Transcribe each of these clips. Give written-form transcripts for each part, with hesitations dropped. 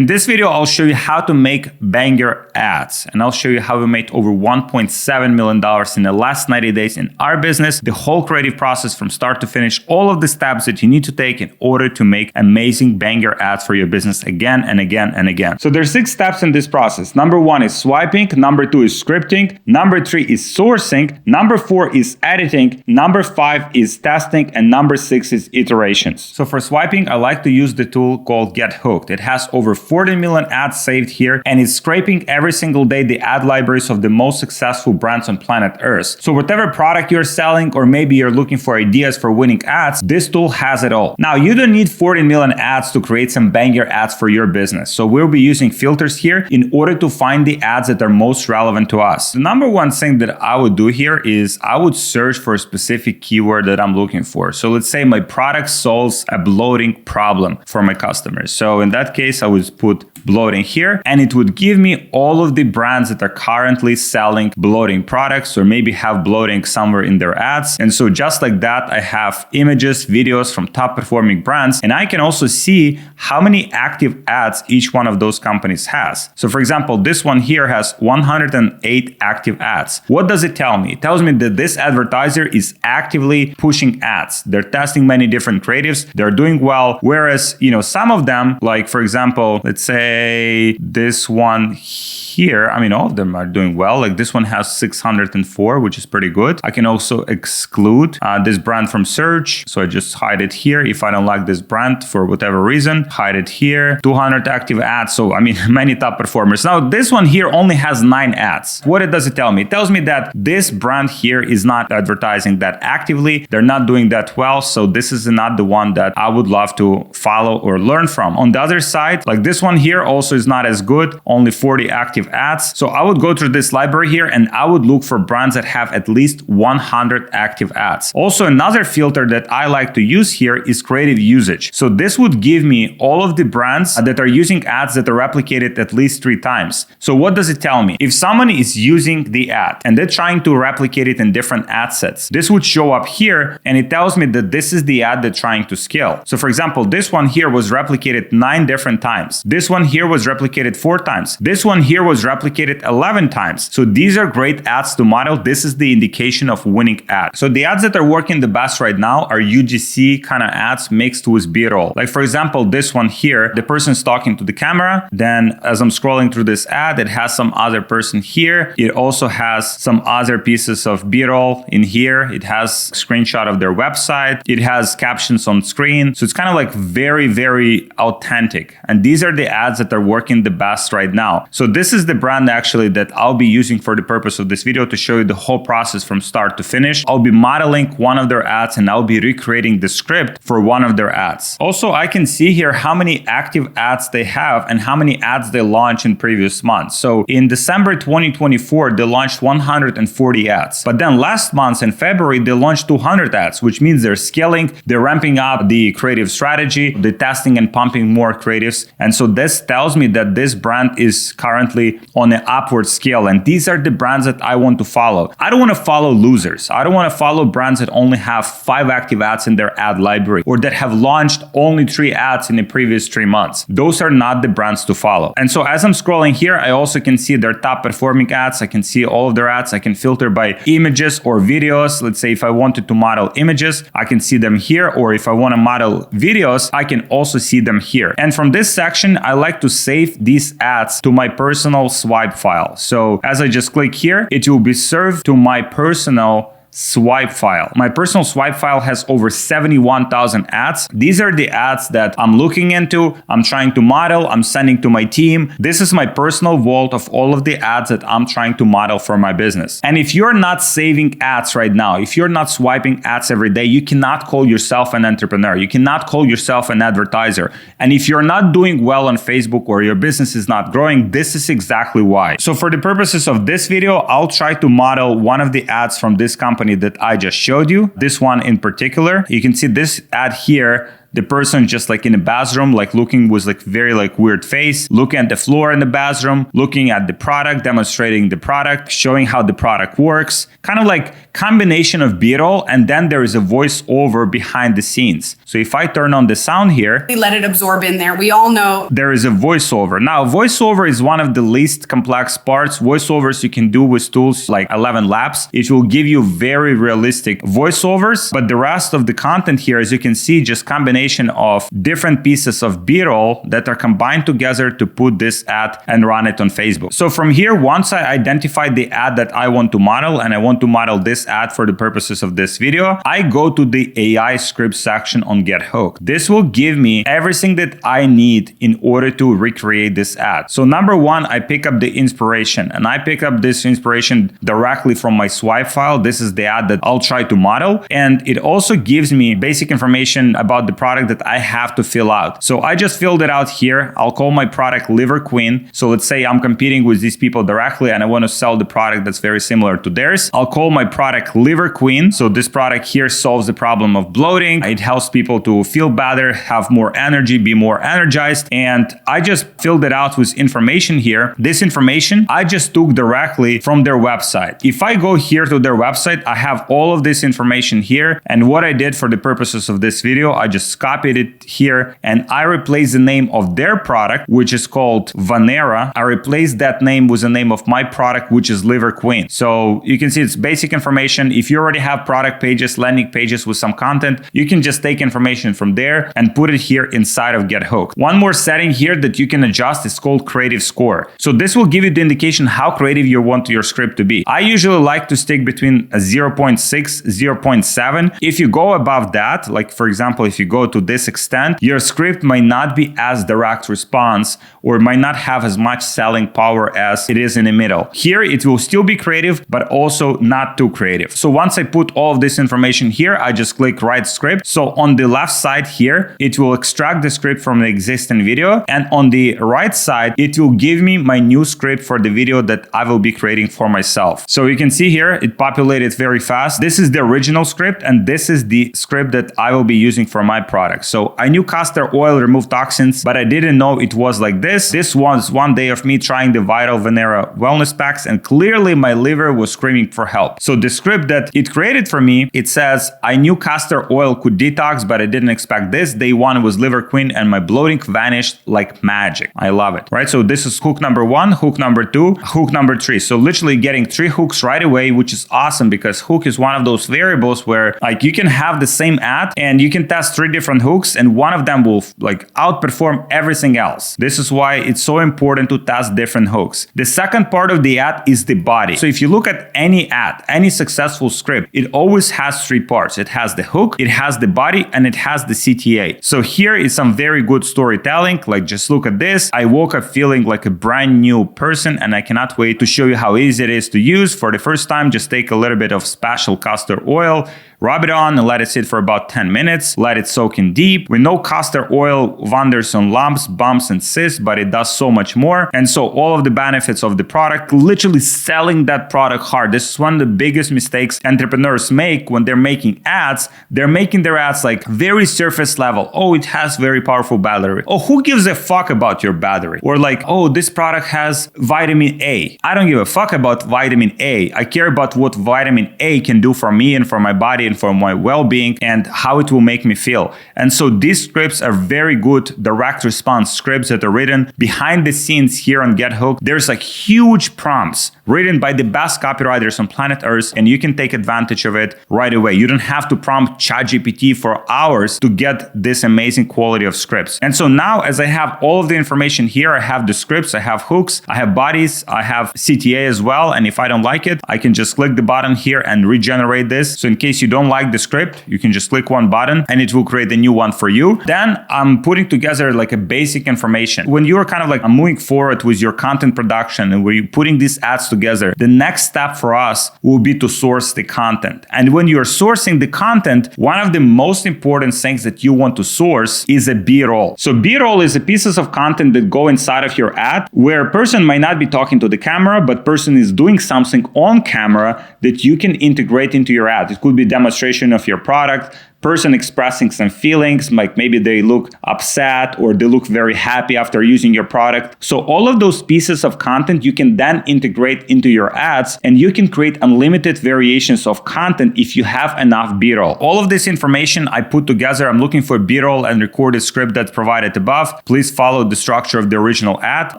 In this video, I'll show you how to make banger ads, and I'll show you how we made over $1.7 million in the last 90 days in our business, the whole creative process from start to finish, all of the steps that you need to take in order to make amazing banger ads for your business again and again and again. So there's 6 steps in this process. Number 1 is swiping, number 2 is scripting, number 3 is sourcing, number 4 is editing, number 5 is testing, and number 6 is iterations. So for swiping, I like to use the tool called Get Hooked. It has over 40 million ads saved here, and it's scraping every single day the ad libraries of the most successful brands on planet Earth. So whatever product you're selling, or maybe you're looking for ideas for winning ads, this tool has it all. Now, you don't need 40 million ads to create some banger ads for your business. So we'll be using filters here in order to find the ads that are most relevant to us. The number one thing that I would do here is I would search for a specific keyword that I'm looking for. So let's say my product solves a bloating problem for my customers. So in that case, I would put bloating here, and it would give me all of the brands that are currently selling bloating products or maybe have bloating somewhere in their ads. And so just like that, I have images, videos from top performing brands, and I can also see how many active ads each one of those companies has. So for example, this one here has 108 active ads. What does it tell me? It tells me that this advertiser is actively pushing ads. They're testing many different creatives. They're doing well. Whereas, some of them, like for example, let's say this one here, all of them are doing well. Like this one has 604, which is pretty good. I can also exclude this brand from search. So I just hide it here. If I don't like this brand for whatever reason, hide it here. 200 active ads. So many top performers. Now this one here only has 9 ads. What does it tell me? It tells me that this brand here is not advertising that actively. They're not doing that well. So this is not the one that I would love to follow or learn from. On the other side, like this one here also is not as good. Only 40 active ads. So I would go through this library here and I would look for brands that have at least 100 active ads. Also, another filter that I like to use here is creative usage. So this would give me all of the brands that are using ads that are replicated at least 3 times. So what does it tell me? If someone is using the ad and they're trying to replicate it in different ad sets, this would show up here and it tells me that this is the ad they're trying to scale. So for example, this one here was replicated 9 different times. This one here was replicated 4 times. This one here was replicated 11 times. So these are great ads to model. This is the indication of winning ads. So the ads that are working the best right now are UGC kind of ads mixed with B-roll. Like for example, this one here, the person's talking to the camera. Then as I'm scrolling through this ad, it has some other person here. It also has some other pieces of B-roll in here. It has a screenshot of their website. It has captions on screen. So it's kind of like very, very authentic. And these are the ads that are working the best right now. So this is the brand actually that I'll be using for the purpose of this video to show you the whole process from start to finish. I'll be modeling one of their ads and I'll be recreating the script for one of their ads. Also, I can see here how many active ads they have and how many ads they launched in previous months. So in December 2024, they launched 140 ads. But then last month in February, they launched 200 ads, which means they're scaling, they're ramping up the creative strategy, they're testing and pumping more creatives. And so this tells me that this brand is currently on an upward scale. And these are the brands that I want to follow. I don't want to follow losers. I don't want to follow brands that only have 5 active ads in their ad library or that have launched only 3 ads in the previous 3 months. Those are not the brands to follow. And so as I'm scrolling here, I also can see their top performing ads. I can see all of their ads. I can filter by images or videos. Let's say if I wanted to model images, I can see them here. Or if I want to model videos, I can also see them here. And from this section, I like to save these ads to my personal swipe file. So as I just click here, it will be served to my personal swipe file. My personal swipe file has over 71,000 ads. These are the ads that I'm looking into, I'm trying to model, I'm sending to my team. This is my personal vault of all of the ads that I'm trying to model for my business. And if you're not saving ads right now, if you're not swiping ads every day, you cannot call yourself an entrepreneur. You cannot call yourself an advertiser. And if you're not doing well on Facebook or your business is not growing, this is exactly why. So for the purposes of this video, I'll try to model one of the ads from this company that I just showed you. This one in particular, you can see this ad here the person just like in the bathroom, like looking with like very like weird face, looking at the floor in the bathroom, looking at the product, demonstrating the product, showing how the product works, kind of like combination of B-roll, and then there is a voiceover behind the scenes. So if I turn on the sound here, we let it absorb in there. We all know there is a voiceover. Now, voiceover is one of the least complex parts. Voiceovers you can do with tools like 11 Labs. It will give you very realistic voiceovers, but the rest of the content here, as you can see, just combination of different pieces of B-roll that are combined together to put this ad and run it on Facebook. So from here, once I identified the ad that I want to model, and I want to model this ad for the purposes of this video, I go to the AI script section on GetHook. This will give me everything that I need in order to recreate this ad. So number one, I pick up the inspiration, and I pick up this inspiration directly from my swipe file. This is the ad that I'll try to model, and it also gives me basic information about the product that I have to fill out. So I just filled it out here. I'll call my product Liver Queen. So let's say I'm competing with these people directly and I want to sell the product that's very similar to theirs. I'll call my product Liver Queen. So this product here solves the problem of bloating. It helps people to feel better, have more energy, be more energized. And I just filled it out with information here. This information I just took directly from their website. If I go here to their website, I have all of this information here. And what I did for the purposes of this video, I just copied it here and I replaced the name of their product, which is called Vanera. I replaced that name with the name of my product, which is Liver Queen. So you can see it's basic information. If you already have product pages, landing pages with some content, you can just take information from there and put it here inside of GetHook. One more setting here that you can adjust is called Creative Score. So this will give you the indication how creative you want your script to be. I usually like to stick between a 0.6, 0.7. If you go above that, like for example, if you go to this extent, your script might not be as direct response or might not have as much selling power as it is in the middle. Here, it will still be creative, but also not too creative. So once I put all of this information here, I just click write script. So on the left side here, it will extract the script from the existing video. And on the right side, it will give me my new script for the video that I will be creating for myself. So you can see here, it populated very fast. This is the original script, and this is the script that I will be using for my product. So I knew castor oil removed toxins, but I didn't know it was like this. This was one day of me trying the Vital Vanera wellness packs, and clearly my liver was screaming for help. So the script that it created for me, it says, I knew castor oil could detox, but I didn't expect this. Day one was Liver Queen and my bloating vanished like magic. I love it, right? So this is hook number one, hook number two, hook number three. So literally getting 3 hooks right away, which is awesome because hook is one of those variables where like you can have the same ad and you can test 3 different hooks and one of them will like outperform everything else. This is why it's so important to test different hooks. The second part of the ad is the body. So if you look at any ad, any successful script, it always has 3 parts. It has the hook, it has the body, and it has the CTA. So here is some very good storytelling. Like just look at this. I woke up feeling like a brand new person and I cannot wait to show you how easy it is to use. For the first time, just take a little bit of special castor oil, rub it on and let it sit for about 10 minutes. Let it soak in deep. We know castor oil wonders on lumps, bumps, and cysts, but it does so much more. And so all of the benefits of the product, literally selling that product hard. This is one of the biggest mistakes entrepreneurs make when they're making ads. They're making their ads like very surface level. Oh, it has very powerful battery. Oh, who gives a fuck about your battery? Or like, oh, this product has vitamin A. I don't give a fuck about vitamin A. I care about what vitamin A can do for me and for my body and for my well-being and how it will make me feel. And so these scripts are very good direct response scripts that are written behind the scenes here on GetHook. There's like huge prompts written by the best copywriters on planet Earth, and you can take advantage of it right away. You don't have to prompt ChatGPT for hours to get this amazing quality of scripts. And so now as I have all of the information here, I have the scripts, I have hooks, I have bodies, I have CTA as well. And if I don't like it, I can just click the button here and regenerate this. So in case you don't like the script, you can just click one button and it will create a new one for you. Then I'm putting together like a basic information. When you're kind of like moving forward with your content production and where you're putting these ads together, the next step for us will be to source the content. And when you're sourcing the content, one of the most important things that you want to source is a B-roll. So B-roll is a pieces of content that go inside of your ad where a person might not be talking to the camera, but person is doing something on camera that you can integrate into your ad. It could be demonstration of your product, person expressing some feelings, like maybe they look upset or they look very happy after using your product. So all of those pieces of content you can then integrate into your ads, and you can create unlimited variations of content if you have enough B-roll. All of this information I put together. I'm looking for B-roll and recorded script that's provided above. Please follow the structure of the original ad.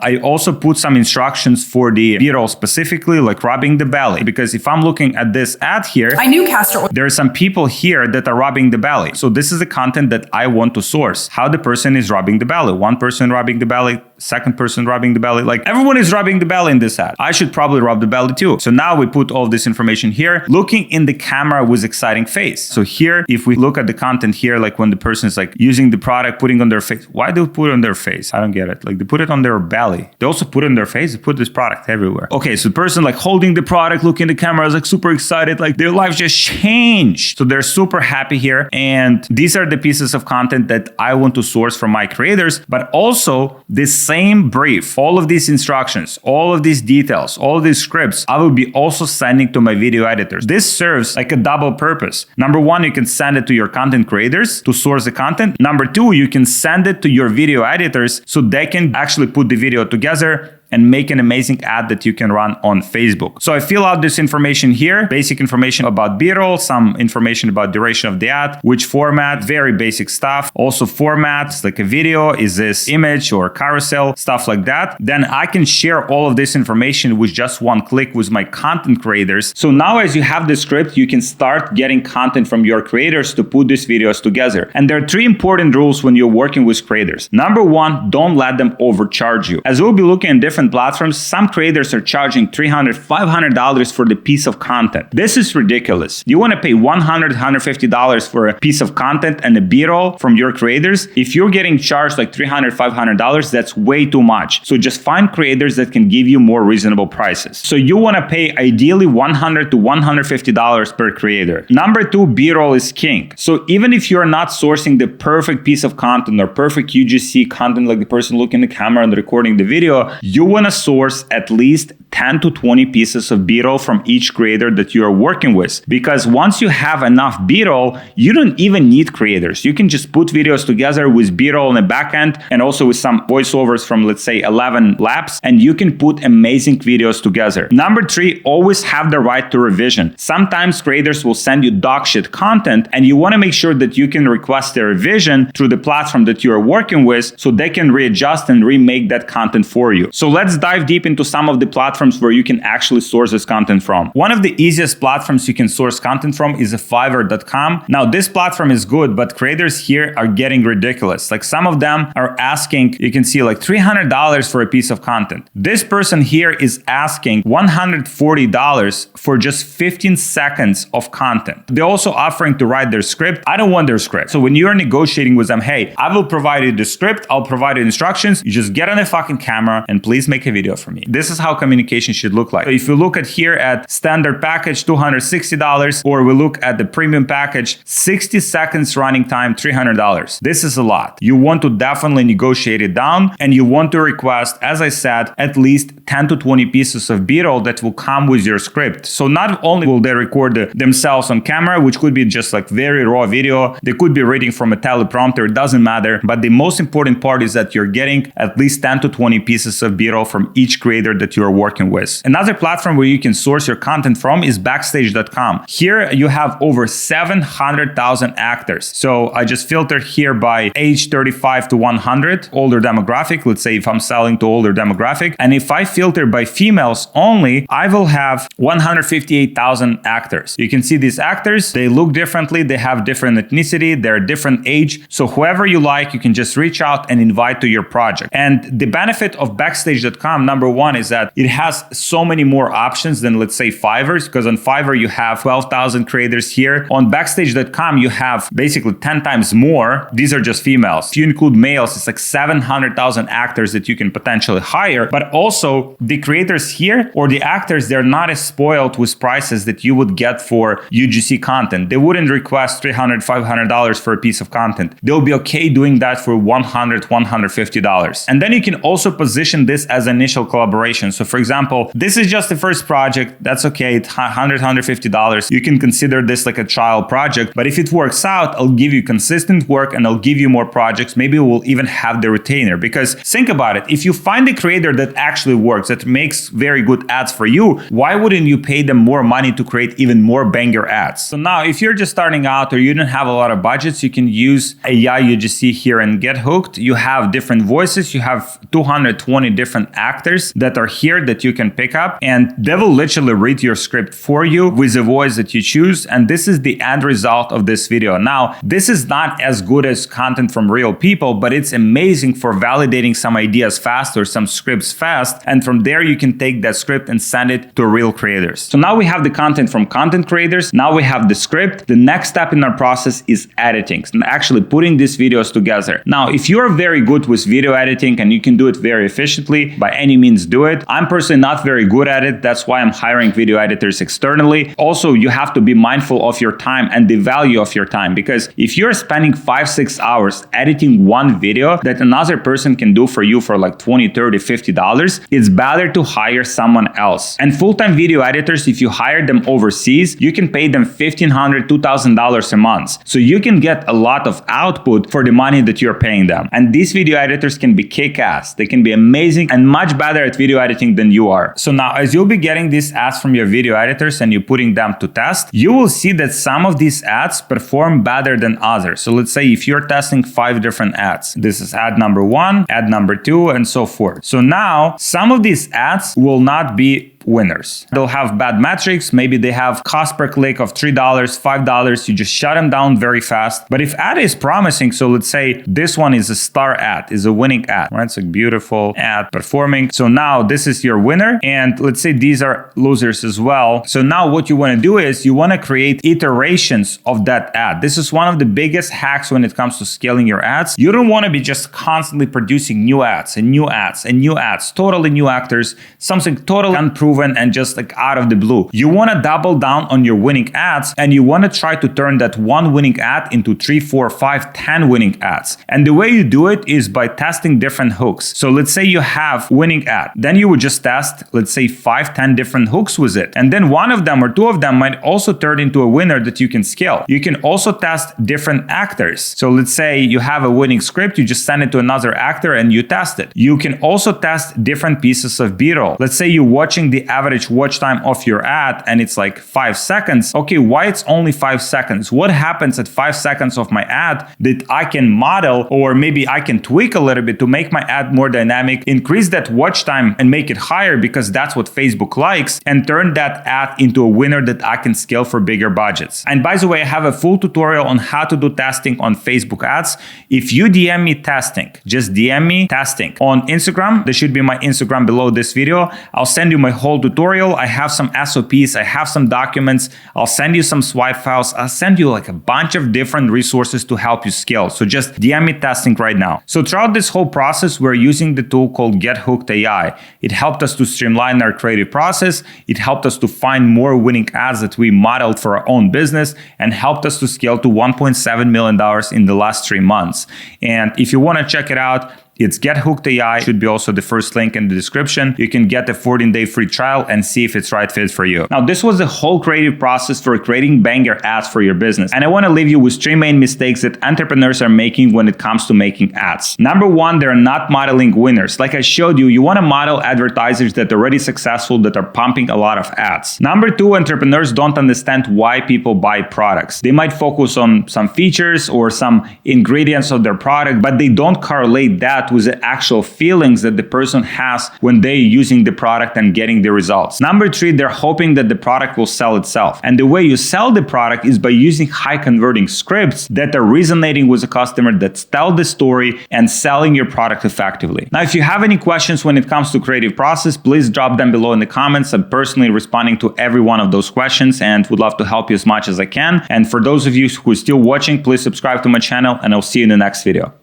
I also put some instructions for the B-roll specifically, like rubbing the belly, because if I'm looking at this ad here, I knew castor oil. there are some people here that are rubbing the belly. So this is the content that I want to source. How the person is rubbing the belly. One person rubbing the belly, second person rubbing the belly. Like everyone is rubbing the belly in this ad. I should probably rub the belly too. So now we put all this information here, looking in the camera with exciting face. So here, if we look at the content here, like when the person is like using the product, putting on their face. Why do they put it on their face? I don't get it. Like they put it on their belly. They also put it on their face. They put this product everywhere. Okay, so the person like holding the product, looking at the camera is like super excited. Like their life just changed. So they're super happy here. And these are the pieces of content that I want to source from my creators, but also this same brief, all of these instructions, all of these details, all of these scripts, I will be also sending to my video editors. This serves like a double purpose. Number one, you can send it to your content creators to source the content. Number two, you can send it to your video editors so they can actually put the video together and make an amazing ad that you can run on Facebook. So I fill out this information here, basic information about B-roll, some information about duration of the ad, which format, very basic stuff. Also formats like a video, is this image or carousel, stuff like that. Then I can share all of this information with just one click with my content creators. So now as you have the script, you can start getting content from your creators to put these videos together. And there are three important rules when you're working with creators. Number one, don't let them overcharge you. As we'll be looking at different platforms, some creators are charging $300, $500 for the piece of content. This is ridiculous. You want to pay $100, $150 for a piece of content and a B-roll from your creators. If you're getting charged like $300, $500, that's way too much. So just find creators that can give you more reasonable prices. So you want to pay ideally $100 to $150 per creator. Number two, B-roll is king. So even if you're not sourcing the perfect piece of content or perfect UGC content, like the person looking at the camera and recording the video, you want to source at least 10 to 20 pieces of B-roll from each creator that you are working with. Because once you have enough B-roll, you don't even need creators. You can just put videos together with B-roll in the backend and also with some voiceovers from, let's say, 11 laps, and you can put amazing videos together. Number three, always have the right to revision. Sometimes creators will send you dog shit content, and you want to make sure that you can request a revision through the platform that you are working with so they can readjust and remake that content for you. So let's dive deep into some of the platforms where you can actually source this content from. One of the easiest platforms you can source content from is Fiverr.com. Now, this platform is good, but creators here are getting ridiculous. Like some of them are asking, you can see like $300 for a piece of content. This person here is asking $140 for just 15 seconds of content. They're also offering to write their script. I don't want their script. So when you're negotiating with them, hey, I will provide you the script, I'll provide you instructions, you just get on a fucking camera and please make a video for me. This is how communication should look like. So if you look at here at standard package, $260, or we look at the premium package, 60 seconds running time, $300. This is a lot. You want to definitely negotiate it down, and you want to request, as I said, at least 10 to 20 pieces of B-roll that will come with your script. So not only will they record themselves on camera, which could be just like very raw video, they could be reading from a teleprompter, it doesn't matter. But the most important part is that you're getting at least 10 to 20 pieces of B-roll from each creator that you're working with. Another platform where you can source your content from is Backstage.com. Here you have over 700,000 actors. So I just filtered here by age 35 to 100, older demographic. Let's say if I'm selling to older demographic. And if I filter by females only, I will have 158,000 actors. You can see these actors, they look differently, they have different ethnicity, they're different age. So whoever you like, you can just reach out and invite to your project. And the benefit of Backstage.com, number one, is that it has so many more options than, let's say, Fiverr, because on Fiverr you have 12,000 creators here. On Backstage.com you have basically 10 times more. These are just females. If you include males, it's like 700,000 actors that you can potentially hire. But also the creators here or the actors, they're not as spoiled with prices that you would get for UGC content. They wouldn't request $300, $500 for a piece of content. They'll be okay doing that for $100, $150. And then you can also position this as initial collaboration. So for example, example, this is just the first project. That's okay. It's $100, $150. You can consider this like a trial project. But if it works out, I'll give you consistent work and I'll give you more projects. Maybe we'll even have the retainer. Because think about it. If you find a creator that actually works, that makes very good ads for you, why wouldn't you pay them more money to create even more banger ads? So now if you're just starting out or you don't have a lot of budgets, you can use AI you just see here and Get Hooked. You have different voices. You have 220 different actors that are here that you can pick up, and they will literally read your script for you with the voice that you choose. And this is the end result of this video. Now, this is not as good as content from real people, but it's amazing for validating some ideas fast or some scripts fast. And from there, you can take that script and send it to real creators. So now we have the content from content creators. Now we have the script. The next step in our process is editing, and actually putting these videos together. Now, if you're very good with video editing and you can do it very efficiently, by any means do it. I'm personally not very good at it. That's why I'm hiring video editors externally. Also, you have to be mindful of your time and the value of your time, because if you're spending 5-6 hours editing one video that another person can do for you for like $20, $30, $50, it's better to hire someone else. And full-time video editors, if you hire them overseas, you can pay them $1,500, $2,000 a month. So you can get a lot of output for the money that you're paying them. And these video editors can be kick-ass. They can be amazing and much better at video editing than you are. So now, as you'll be getting these ads from your video editors and you're putting them to test, you will see that some of these ads perform better than others. So let's say if you're testing 5 different ads, this is ad number 1, ad number 2, and so forth. So now some of these ads will not be winners. They'll have bad metrics. Maybe they have cost per click of $3, $5. You just shut them down very fast. But if ad is promising, so let's say this one is a star ad, is a winning ad, right? It's a beautiful ad performing. So now this is your winner. And let's say these are losers as well. So now what you want to do is you want to create iterations of that ad. This is one of the biggest hacks when it comes to scaling your ads. You don't want to be just constantly producing new ads and new ads and new ads, totally new actors, something totally unproven and just like out of the blue. You want to double down on your winning ads, and you want to try to turn that one winning ad into 3, 4, 5, 10 winning ads. And the way you do it is by testing different hooks. So let's say you have winning ad, then you would just test, let's say 5, 10 different hooks with it. And then one of them or 2 of them might also turn into a winner that you can scale. You can also test different actors. So let's say you have a winning script, you just send it to another actor and you test it. You can also test different pieces of B-roll. Let's say you're watching the average watch time of your ad and it's like 5 seconds. Okay, why it's only 5 seconds? What happens at 5 seconds of my ad that I can model, or maybe I can tweak a little bit to make my ad more dynamic, increase that watch time and make it higher because that's what Facebook likes, and turn that ad into a winner that I can scale for bigger budgets. And by the way, I have a full tutorial on how to do testing on Facebook ads. If you DM me testing, just DM me testing on Instagram. There should be my Instagram below this video. I'll send you my whole tutorial. I have some SOPs, I have some documents, I'll send you some swipe files, I'll send you like a bunch of different resources to help you scale. So just DM me testing right now. So throughout this whole process, we're using the tool called Get Hooked AI. It helped us to streamline our creative process. It helped us to find more winning ads that we modeled for our own business, and helped us to scale to $1.7 million in the last 3 months. And if you want to check it out, it's Get Hooked AI. Should be also the first link in the description. You can get a 14-day free trial and see if it's right fit for you. Now, this was the whole creative process for creating banger ads for your business. And I want to leave you with 3 main mistakes that entrepreneurs are making when it comes to making ads. Number 1, they're not modeling winners. Like I showed you, you want to model advertisers that are already successful, that are pumping a lot of ads. Number 2, entrepreneurs don't understand why people buy products. They might focus on some features or some ingredients of their product, but they don't correlate that with the actual feelings that the person has when they're using the product and getting the results. Number 3, they're hoping that the product will sell itself. And the way you sell the product is by using high converting scripts that are resonating with the customer, that tell the story and selling your product effectively. Now, if you have any questions when it comes to creative process, please drop them below in the comments. I'm personally responding to every one of those questions and would love to help you as much as I can. And for those of you who are still watching, please subscribe to my channel and I'll see you in the next video.